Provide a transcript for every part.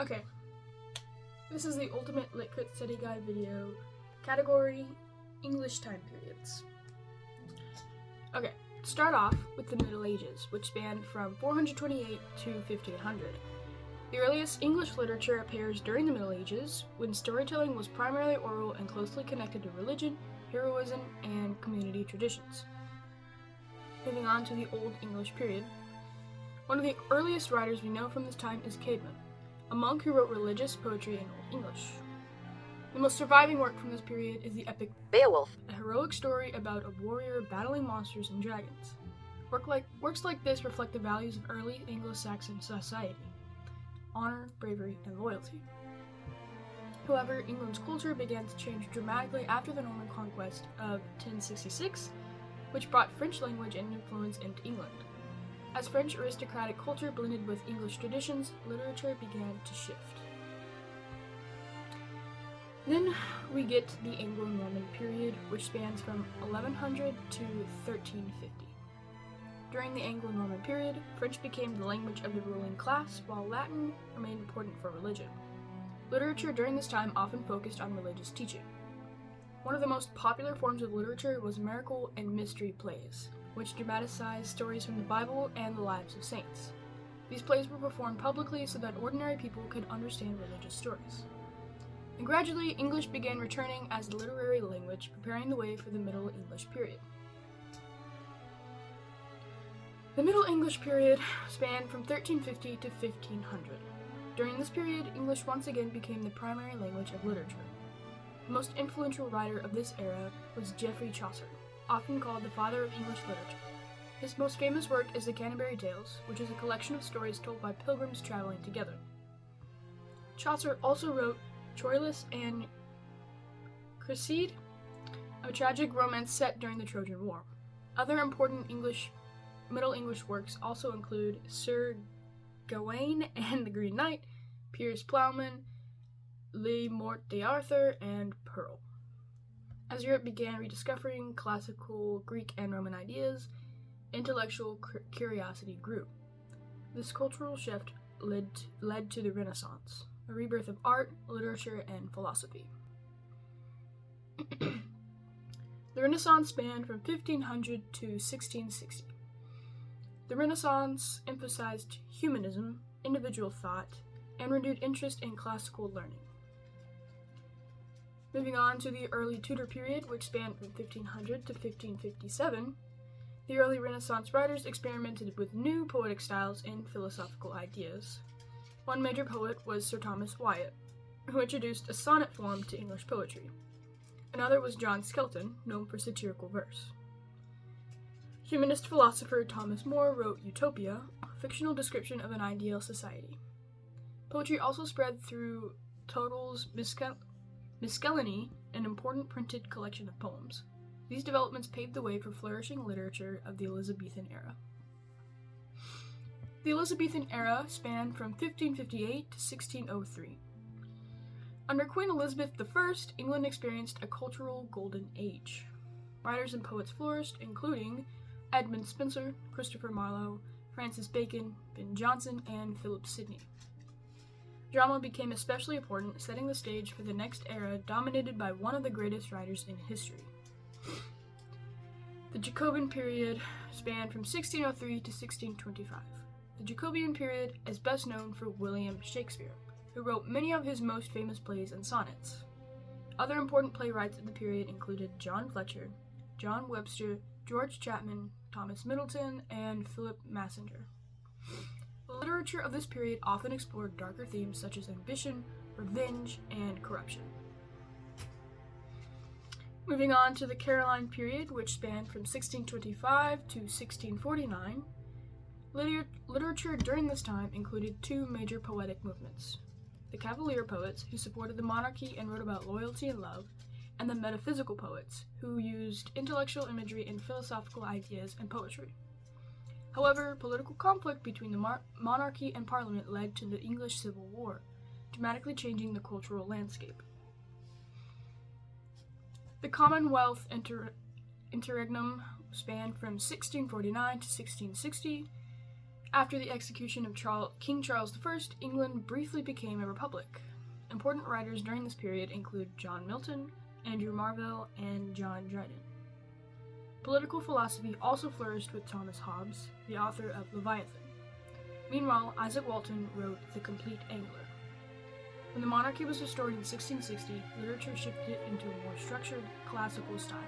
Okay, this is the Ultimate LitCrit Study Guide video, category English time periods. Okay, start off with the Middle Ages, which spanned from 428 to 1500. The earliest English literature appears during the Middle Ages, when storytelling was primarily oral and closely connected to religion, heroism, and community traditions. Moving on to the Old English period. One of the earliest writers we know from this time is Caedmon, a monk who wrote religious poetry in Old English. The most surviving work from this period is the epic Beowulf, a heroic story about a warrior battling monsters and dragons. Works like this reflect the values of early Anglo-Saxon society: honor, bravery, and loyalty. However, England's culture began to change dramatically after the Norman conquest of 1066, which brought French language and influence into England. As French aristocratic culture blended with English traditions, literature began to shift. Then we get the Anglo-Norman period, which spans from 1100 to 1350. During the Anglo-Norman period, French became the language of the ruling class, while Latin remained important for religion. Literature during this time often focused on religious teaching. One of the most popular forms of literature was miracle and mystery plays, which dramatized stories from the Bible and the lives of saints. These plays were performed publicly so that ordinary people could understand religious stories. And gradually, English began returning as a literary language, preparing the way for the Middle English period. The Middle English period spanned from 1350 to 1500. During this period, English once again became the primary language of literature. The most influential writer of this era was Geoffrey Chaucer, often called the father of English literature. His most famous work is the Canterbury Tales, which is a collection of stories told by pilgrims traveling together. Chaucer also wrote Troilus and Cresside, a tragic romance set during the Trojan War. Other important Middle English works also include Sir Gawain and the Green Knight, Piers Plowman, Le Morte d'Arthur, and Pearl. As Europe began rediscovering classical Greek and Roman ideas, intellectual curiosity grew. This cultural shift led to the Renaissance, a rebirth of art, literature, and philosophy. The Renaissance spanned from 1500 to 1660. The Renaissance emphasized humanism, individual thought, and renewed interest in classical learning. Moving on to the early Tudor period, which spanned from 1500 to 1557, the early Renaissance writers experimented with new poetic styles and philosophical ideas. One major poet was Sir Thomas Wyatt, who introduced a sonnet form to English poetry. Another was John Skelton, known for satirical verse. Humanist philosopher Thomas More wrote Utopia, a fictional description of an ideal society. Poetry also spread through Toddle's Miscellany, an important printed collection of poems. These developments paved the way for flourishing literature of the Elizabethan era. The Elizabethan era spanned from 1558 to 1603. Under Queen Elizabeth I, England experienced a cultural golden age. Writers and poets flourished, including Edmund Spenser, Christopher Marlowe, Francis Bacon, Ben Jonson, and Philip Sidney. Drama became especially important, setting the stage for the next era dominated by one of the greatest writers in history. The Jacobean period spanned from 1603 to 1625. The Jacobean period is best known for William Shakespeare, who wrote many of his most famous plays and sonnets. Other important playwrights in the period included John Fletcher, John Webster, George Chapman, Thomas Middleton, and Philip Massinger. The literature of this period often explored darker themes such as ambition, revenge, and corruption. Moving on to the Caroline period, which spanned from 1625 to 1649, literature during this time included two major poetic movements: the Cavalier poets, who supported the monarchy and wrote about loyalty and love, and the metaphysical poets, who used intellectual imagery and philosophical ideas in poetry. However, political conflict between the monarchy and parliament led to the English Civil War, dramatically changing the cultural landscape. The Commonwealth interregnum spanned from 1649 to 1660. After the execution of King Charles I, England briefly became a republic. Important writers during this period include John Milton, Andrew Marvell, and John Dryden. Political philosophy also flourished with Thomas Hobbes, the author of Leviathan. Meanwhile, Isaac Walton wrote The Complete Angler. When the monarchy was restored in 1660, literature shifted into a more structured, classical style.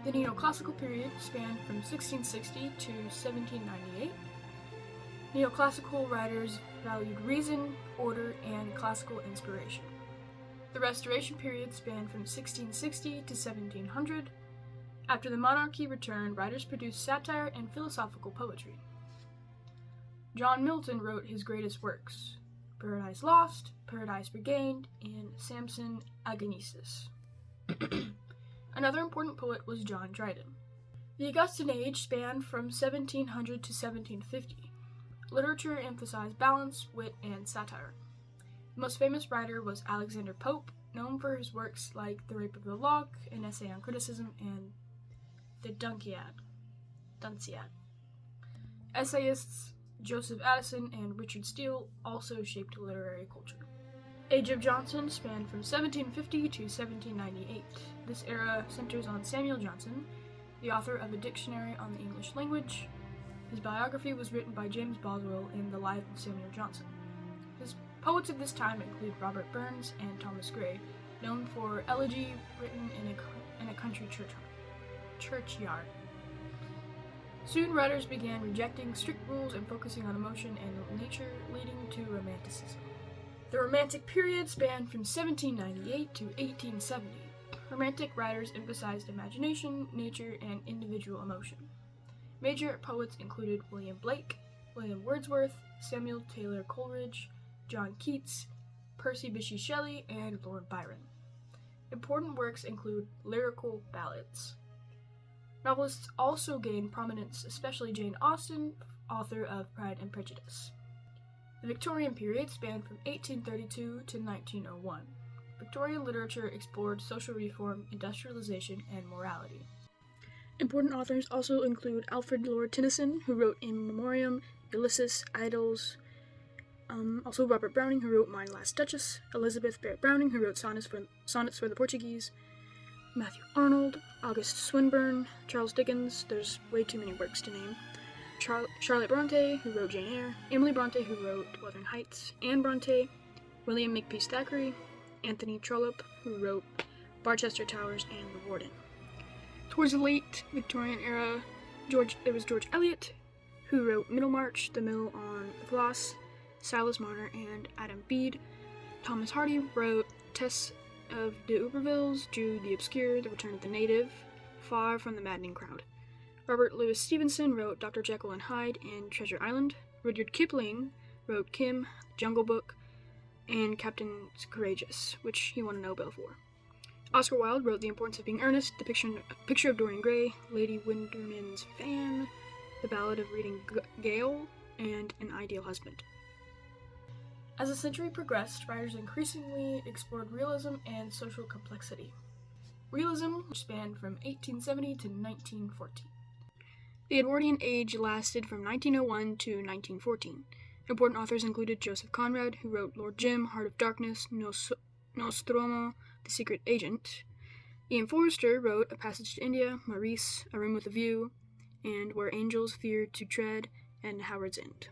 The Neoclassical period spanned from 1660 to 1798. Neoclassical writers valued reason, order, and classical inspiration. The Restoration period spanned from 1660 to 1700. After the monarchy returned, writers produced satire and philosophical poetry. John Milton wrote his greatest works, Paradise Lost, Paradise Regained, and Samson Agonistes. Another important poet was John Dryden. The Augustan Age spanned from 1700 to 1750. Literature emphasized balance, wit, and satire. The most famous writer was Alexander Pope, known for his works like The Rape of the Lock, an essay on criticism, and The Dunciad. Essayists Joseph Addison and Richard Steele also shaped literary culture. Age of Johnson spanned from 1750 to 1798. This era centers on Samuel Johnson, the author of a dictionary on the English language. His biography was written by James Boswell in The Life of Samuel Johnson. His poets of this time include Robert Burns and Thomas Gray, known for elegy written in a country churchyard. Soon writers began rejecting strict rules and focusing on emotion and nature, leading to Romanticism. The Romantic period spanned from 1798 to 1870. Romantic writers emphasized imagination, nature, and individual emotion. Major poets included William Blake, William Wordsworth, Samuel Taylor Coleridge, John Keats, Percy Bysshe Shelley, and Lord Byron. Important works include lyrical ballads. Novelists also gained prominence, especially Jane Austen, author of Pride and Prejudice. The Victorian period spanned from 1832 to 1901. Victorian literature explored social reform, industrialization, and morality. Important authors also include Alfred Lord Tennyson, who wrote In Memoriam, Ulysses, Idylls, also Robert Browning, who wrote My Last Duchess, Elizabeth Barrett Browning, who wrote Sonnets for the Portuguese, Matthew Arnold, August Swinburne, Charles Dickens, there's way too many works to name, Charlotte Bronte, who wrote Jane Eyre, Emily Bronte, who wrote Wuthering Heights, Anne Bronte, William Makepeace Thackeray, Anthony Trollope, who wrote Barchester Towers and The Warden. Towards the late Victorian era, there was George Eliot, who wrote Middlemarch, The Mill on the Floss, Silas Marner, and Adam Bede. Thomas Hardy wrote Tess of d'Urbervilles, Jude the Obscure, The Return of the Native, Far from the Maddening Crowd. Robert Louis Stevenson wrote Dr. Jekyll and Hyde and Treasure Island. Rudyard Kipling wrote Kim, Jungle Book, and Captain Courageous, which he won a Nobel for. Oscar Wilde wrote The Importance of Being Earnest, The Picture of Dorian Gray, Lady Windermere Fan, The Ballad of Reading Gaol, and An Ideal Husband. As the century progressed, writers increasingly explored realism and social complexity. Realism spanned from 1870 to 1914. The Edwardian Age lasted from 1901 to 1914. Important authors included Joseph Conrad, who wrote Lord Jim, Heart of Darkness, Nostromo, The Secret Agent. Ian Forster wrote A Passage to India, Maurice, A Room with a View, and Where Angels Fear to Tread, and Howard's End.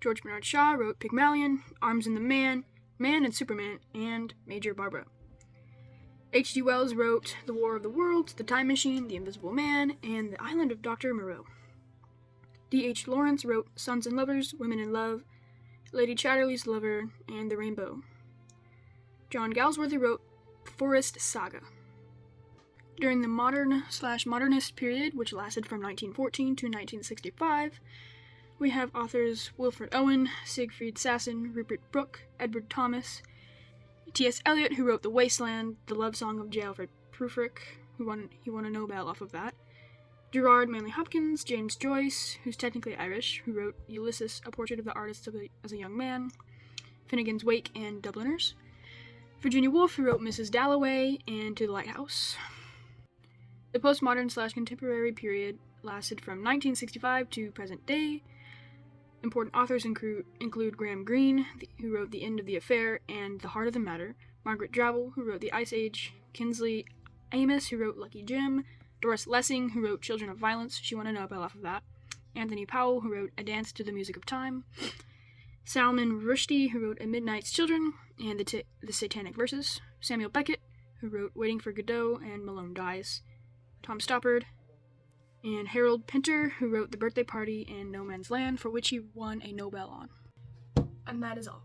George Bernard Shaw wrote Pygmalion, Arms and the Man, Man and Superman, and Major Barbara. H.G. Wells wrote The War of the Worlds, The Time Machine, The Invisible Man, and The Island of Dr. Moreau. D.H. Lawrence wrote Sons and Lovers, Women in Love, Lady Chatterley's Lover, and The Rainbow. John Galsworthy wrote Forest Saga. During the modernist period, which lasted from 1914 to 1965, we have authors Wilfred Owen, Siegfried Sassoon, Rupert Brooke, Edward Thomas, T.S. Eliot, who wrote The Wasteland, The Love Song of J. Alfred Prufrock, he won a Nobel off of that, Gerard Manley Hopkins, James Joyce, who's technically Irish, who wrote Ulysses, A Portrait of the Artist as a Young Man, Finnegan's Wake, and Dubliners, Virginia Woolf, who wrote Mrs. Dalloway and To the Lighthouse. The postmodern/contemporary period lasted from 1965 to present day. Important authors include Graham Greene, who wrote The End of the Affair and The Heart of the Matter, Margaret Drabble, who wrote The Ice Age, Kingsley Amis, who wrote Lucky Jim, Doris Lessing, who wrote Children of Violence, She Wanna Know About Off of That, Anthony Powell, who wrote A Dance to the Music of Time, Salman Rushdie, who wrote A Midnight's Children and the Satanic Verses, Samuel Beckett, who wrote Waiting for Godot and Malone Dies, Tom Stoppard, and Harold Pinter, who wrote The Birthday Party and No Man's Land, for which he won a Nobel on. And that is all.